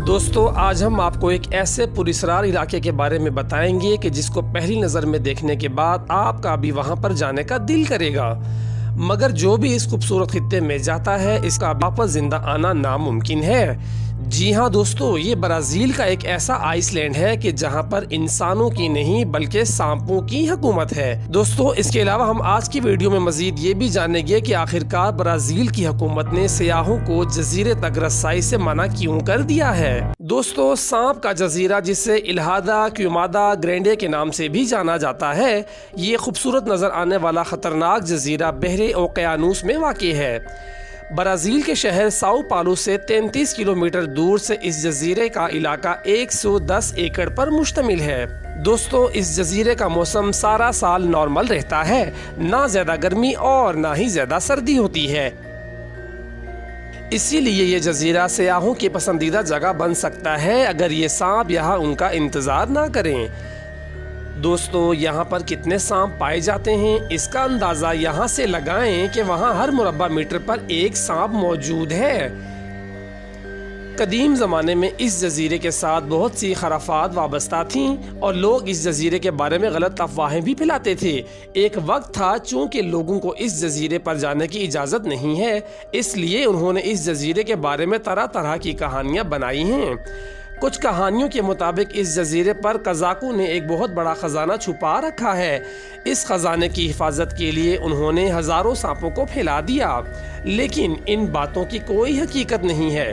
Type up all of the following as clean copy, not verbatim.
دوستو آج ہم آپ کو ایک ایسے پراسرار علاقے کے بارے میں بتائیں گے کہ جس کو پہلی نظر میں دیکھنے کے بعد آپ کا بھی وہاں پر جانے کا دل کرے گا، مگر جو بھی اس خوبصورت خطے میں جاتا ہے اس کا واپس زندہ آنا ناممکن ہے۔ جی ہاں دوستو، یہ برازیل کا ایک ایسا آئس لینڈ ہے کہ جہاں پر انسانوں کی نہیں بلکہ سانپوں کی حکومت ہے۔ دوستو اس کے علاوہ ہم آج کی ویڈیو میں مزید یہ بھی جانیں گے کہ آخرکار برازیل کی حکومت نے سیاحوں کو جزیرے تک رسائی سے منع کیوں کر دیا ہے۔ دوستو سانپ کا جزیرہ، جسے الہادا کیومادا گرینڈے کے نام سے بھی جانا جاتا ہے، یہ خوبصورت نظر آنے والا خطرناک جزیرہ بحر اوقیانوس میں واقع ہے۔ برازیل کے شہر ساؤ پالو سے 33 کلومیٹر دور سے اس جزیرے کا علاقہ 110 ایکڑ پر مشتمل ہے۔ دوستو اس جزیرے کا موسم سارا سال نارمل رہتا ہے، نہ زیادہ گرمی اور نہ ہی زیادہ سردی ہوتی ہے، اسی لیے یہ جزیرہ سیاحوں کی پسندیدہ جگہ بن سکتا ہے اگر یہ سانپ یہاں ان کا انتظار نہ کریں۔ دوستو یہاں پر کتنے سانپ پائے جاتے ہیں اس کا اندازہ یہاں سے لگائیں کہ وہاں ہر مربع میٹر پر ایک سانپ موجود ہے۔ قدیم زمانے میں اس جزیرے کے ساتھ بہت سی خرافات وابستہ تھیں اور لوگ اس جزیرے کے بارے میں غلط افواہیں بھی پھیلاتے تھے۔ ایک وقت تھا چونکہ لوگوں کو اس جزیرے پر جانے کی اجازت نہیں ہے، اس لیے انہوں نے اس جزیرے کے بارے میں طرح طرح کی کہانیاں بنائی ہیں۔ کچھ کہانیوں کے مطابق اس جزیرے پر قزاقوں نے ایک بہت بڑا خزانہ چھپا رکھا ہے۔ اس خزانے کی حفاظت کے لیے انہوں نے ہزاروں سانپوں کو پھیلا دیا، لیکن ان باتوں کی کوئی حقیقت نہیں ہے۔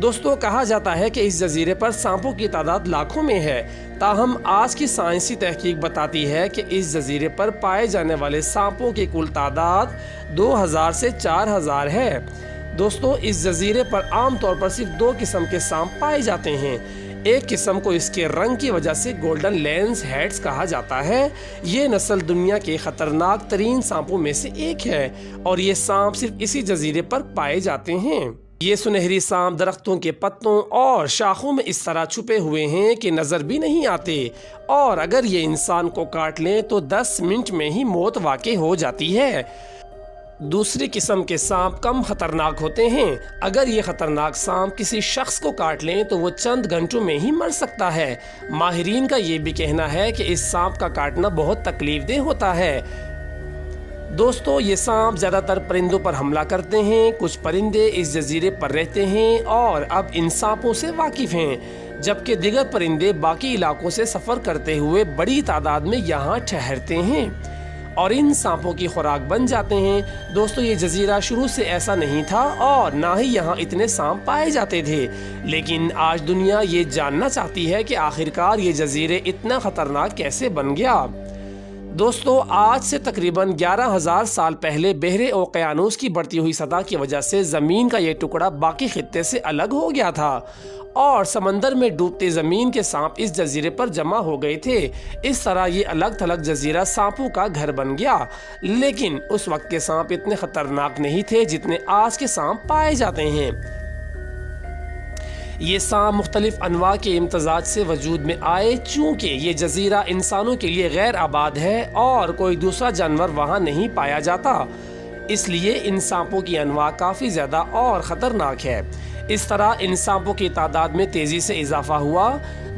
دوستو کہا جاتا ہے کہ اس جزیرے پر سانپوں کی تعداد لاکھوں میں ہے، تاہم آج کی سائنسی تحقیق بتاتی ہے کہ اس جزیرے پر پائے جانے والے سانپوں کی کل تعداد 2000 سے 4000 ہے۔ دوستو اس جزیرے پر عام طور پر صرف 2 قسم کے سانپ پائے جاتے ہیں۔ ایک قسم کو اس کے رنگ کی وجہ سے گولڈن لینس ہیڈز کہا جاتا ہے۔ یہ نسل دنیا کے خطرناک ترین سانپوں میں سے ایک ہے اور یہ سانپ صرف اسی جزیرے پر پائے جاتے ہیں۔ یہ سنہری سانپ درختوں کے پتوں اور شاخوں میں اس طرح چھپے ہوئے ہیں کہ نظر بھی نہیں آتے، اور اگر یہ انسان کو کاٹ لیں تو 10 منٹ میں ہی موت واقع ہو جاتی ہے۔ دوسری قسم کے سانپ کم خطرناک ہوتے ہیں۔ اگر یہ خطرناک سانپ کسی شخص کو کاٹ لیں تو وہ چند گھنٹوں میں ہی مر سکتا ہے۔ ماہرین کا یہ بھی کہنا ہے کہ اس سانپ کا کاٹنا بہت تکلیف دہ ہوتا ہے۔ دوستو یہ سانپ زیادہ تر پرندوں پر حملہ کرتے ہیں۔ کچھ پرندے اس جزیرے پر رہتے ہیں اور اب ان سانپوں سے واقف ہیں، جبکہ دیگر پرندے باقی علاقوں سے سفر کرتے ہوئے بڑی تعداد میں یہاں ٹھہرتے ہیں اور ان سانپوں کی خوراک بن جاتے ہیں۔ دوستو یہ جزیرہ شروع سے ایسا نہیں تھا اور نہ ہی یہاں اتنے سانپ پائے جاتے تھے، لیکن آج دنیا یہ جاننا چاہتی ہے کہ آخرکار یہ جزیرے اتنا خطرناک کیسے بن گیا۔ دوستو آج سے تقریباً 11,000 سال پہلے بحر اوقیانوس کی بڑھتی ہوئی سطح کی وجہ سے زمین کا یہ ٹکڑا باقی خطے سے الگ ہو گیا تھا اور سمندر میں ڈوبتے زمین کے سانپ اس جزیرے پر جمع ہو گئے تھے۔ اس طرح یہ الگ تھلگ جزیرہ سانپوں کا گھر بن گیا، لیکن اس وقت کے سانپ اتنے خطرناک نہیں تھے جتنے آج کے سانپ پائے جاتے ہیں۔ یہ سانپ مختلف انواع کے امتزاج سے وجود میں آئے، چونکہ یہ جزیرہ انسانوں کے لیے غیر آباد ہے اور کوئی دوسرا جانور وہاں نہیں پایا جاتا، اس لیے ان سانپوں کی انواع کافی زیادہ اور خطرناک ہے۔ اس طرح ان سانپوں کی تعداد میں تیزی سے اضافہ ہوا۔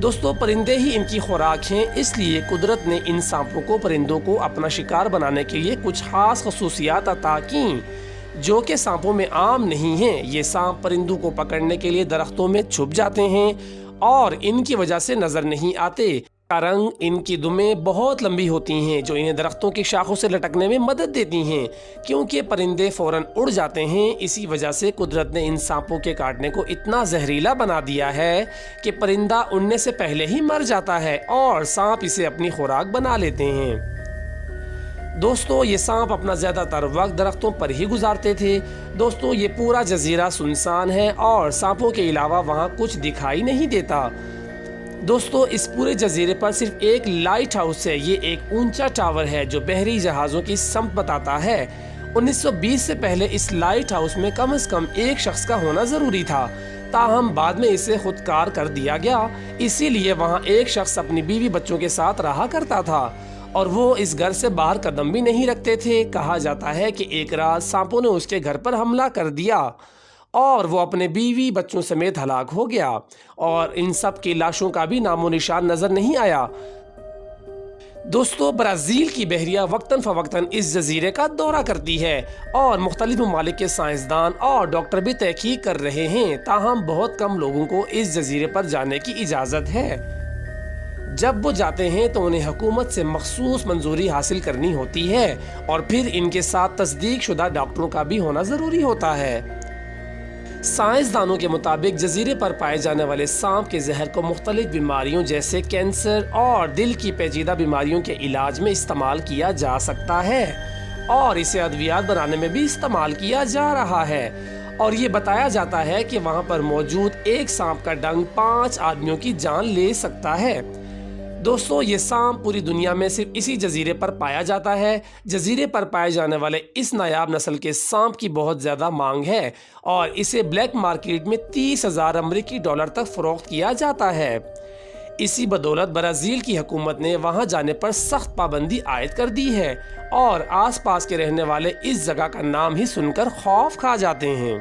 دوستو پرندے ہی ان کی خوراک ہیں، اس لیے قدرت نے ان سانپوں کو پرندوں کو اپنا شکار بنانے کے لیے کچھ خاص خصوصیات عطا کیں جو کہ سانپوں میں عام نہیں ہیں۔ یہ سانپ پرندوں کو پکڑنے کے لیے درختوں میں چھپ جاتے ہیں اور ان کی وجہ سے نظر نہیں آتے۔ کا رنگ ان کی دمیں بہت لمبی ہوتی ہیں جو انہیں درختوں کی شاخوں سے لٹکنے میں مدد دیتی ہیں، کیونکہ پرندے فوراً اڑ جاتے ہیں۔ اسی وجہ سے قدرت نے ان سانپوں کے کاٹنے کو اتنا زہریلا بنا دیا ہے کہ پرندہ اڑنے سے پہلے ہی مر جاتا ہے اور سانپ اسے اپنی خوراک بنا لیتے ہیں۔ دوستو یہ سانپ اپنا زیادہ تر وقت درختوں پر ہی گزارتے تھے۔ دوستو یہ پورا جزیرہ سنسان ہے اور سانپوں کے علاوہ وہاں کچھ دکھائی نہیں دیتا۔ دوستو اس پورے جزیرے پر صرف ایک لائٹ ہاؤس ہے۔ یہ ایک اونچا ٹاور ہے جو بحری جہازوں کی سمت بتاتا ہے۔ 1920 سے پہلے اس لائٹ ہاؤس میں کم از کم ایک شخص کا ہونا ضروری تھا، تاہم بعد میں اسے خودکار کر دیا گیا، اسی لیے وہاں ایک شخص اپنی بیوی بچوں کے ساتھ رہا کرتا تھا اور وہ اس گھر سے باہر قدم بھی نہیں رکھتے تھے۔ کہا جاتا ہے کہ ایک رات سانپوں نے اس کے گھر پر حملہ کر دیا اور وہ اپنے بیوی بچوں سمیت ہلاک ہو گیا اور ان سب کی لاشوں کا بھی نام و نشان نظر نہیں آیا۔ دوستو، برازیل کی بحریہ وقتاً فوقتاً اس جزیرے کا دورہ کرتی ہے اور مختلف ممالک کے سائنسدان اور ڈاکٹر بھی تحقیق کر رہے ہیں، تاہم بہت کم لوگوں کو اس جزیرے پر جانے کی اجازت ہے۔ جب وہ جاتے ہیں تو انہیں حکومت سے مخصوص منظوری حاصل کرنی ہوتی ہے اور پھر ان کے ساتھ تصدیق شدہ ڈاکٹروں کا بھی ہونا ضروری ہوتا ہے۔ سائنسدانوں کے مطابق جزیرے پر پائے جانے والے سانپ کے زہر کو مختلف بیماریوں جیسے کینسر اور دل کی پیچیدہ بیماریوں کے علاج میں استعمال کیا جا سکتا ہے اور اسے ادویات بنانے میں بھی استعمال کیا جا رہا ہے، اور یہ بتایا جاتا ہے کہ وہاں پر موجود ایک سانپ کا ڈنگ 5 آدمیوں کی جان لے سکتا ہے۔ دوستو، یہ سانپ پوری دنیا میں صرف اسی جزیرے پر پایا جاتا ہے۔ جزیرے پر پائے جانے والے اس نایاب نسل کے سانپ کی بہت زیادہ مانگ ہے اور اسے بلیک مارکیٹ میں 30,000 امریکی ڈالر تک فروخت کیا جاتا ہے۔ اسی بدولت برازیل کی حکومت نے وہاں جانے پر سخت پابندی عائد کر دی ہے اور آس پاس کے رہنے والے اس جگہ کا نام ہی سن کر خوف کھا جاتے ہیں۔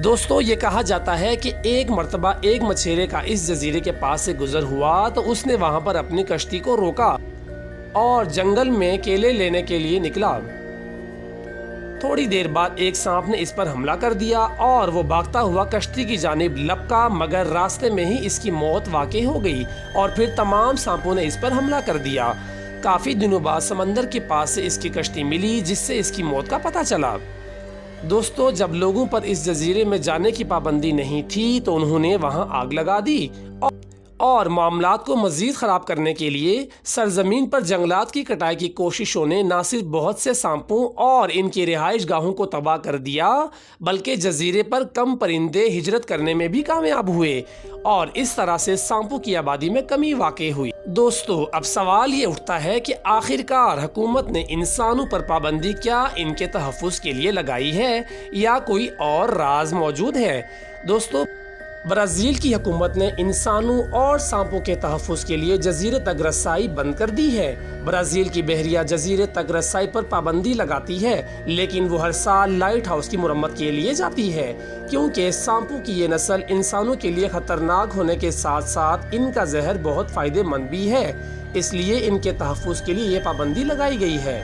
دوستو، یہ کہا جاتا ہے کہ ایک مرتبہ ایک مچھیرے کا اس جزیرے کے پاس سے گزر ہوا تو اس نے وہاں پر اپنی کشتی کو روکا اور جنگل میں کیلے لینے کے لیے نکلا۔ تھوڑی دیر بعد ایک سانپ نے اس پر حملہ کر دیا اور وہ بھاگتا ہوا کشتی کی جانب لپکا، مگر راستے میں ہی اس کی موت واقع ہو گئی اور پھر تمام سانپوں نے اس پر حملہ کر دیا۔ کافی دنوں بعد سمندر کے پاس سے اس کی کشتی ملی جس سے اس کی موت کا پتہ چلا۔ دوستو، جب لوگوں پر اس جزیرے میں جانے کی پابندی نہیں تھی تو انہوں نے وہاں آگ لگا دی اور معاملات کو مزید خراب کرنے کے لیے سرزمین پر جنگلات کی کٹائی کی کوششوں نے نہ صرف بہت سے سانپوں اور ان کی رہائش گاہوں کو تباہ کر دیا، بلکہ جزیرے پر کم پرندے ہجرت کرنے میں بھی کامیاب ہوئے اور اس طرح سے سانپوں کی آبادی میں کمی واقع ہوئی۔ دوستو، اب سوال یہ اٹھتا ہے کہ آخر کار حکومت نے انسانوں پر پابندی کیا ان کے تحفظ کے لیے لگائی ہے یا کوئی اور راز موجود ہے؟ دوستو، برازیل کی حکومت نے انسانوں اور سانپوں کے تحفظ کے لیے جزیرے تک رسائی بند کر دی ہے۔ برازیل کی بحریہ جزیرے تک رسائی پر پابندی لگاتی ہے، لیکن وہ ہر سال لائٹ ہاؤس کی مرمت کے لیے جاتی ہے، کیونکہ سانپوں کی یہ نسل انسانوں کے لیے خطرناک ہونے کے ساتھ ساتھ ان کا زہر بہت فائدہ مند بھی ہے، اس لیے ان کے تحفظ کے لیے یہ پابندی لگائی گئی ہے۔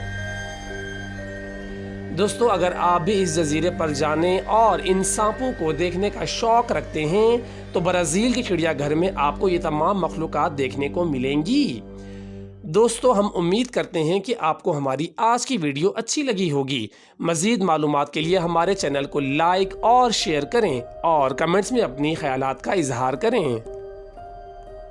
دوستو، اگر آپ بھی اس جزیرے پر جانے اور ان سانپوں کو دیکھنے کا شوق رکھتے ہیں تو برازیل کے چڑیا گھر میں آپ کو یہ تمام مخلوقات دیکھنے کو ملیں گی۔ دوستو، ہم امید کرتے ہیں کہ آپ کو ہماری آج کی ویڈیو اچھی لگی ہوگی۔ مزید معلومات کے لیے ہمارے چینل کو لائک اور شیئر کریں اور کمنٹس میں اپنی خیالات کا اظہار کریں۔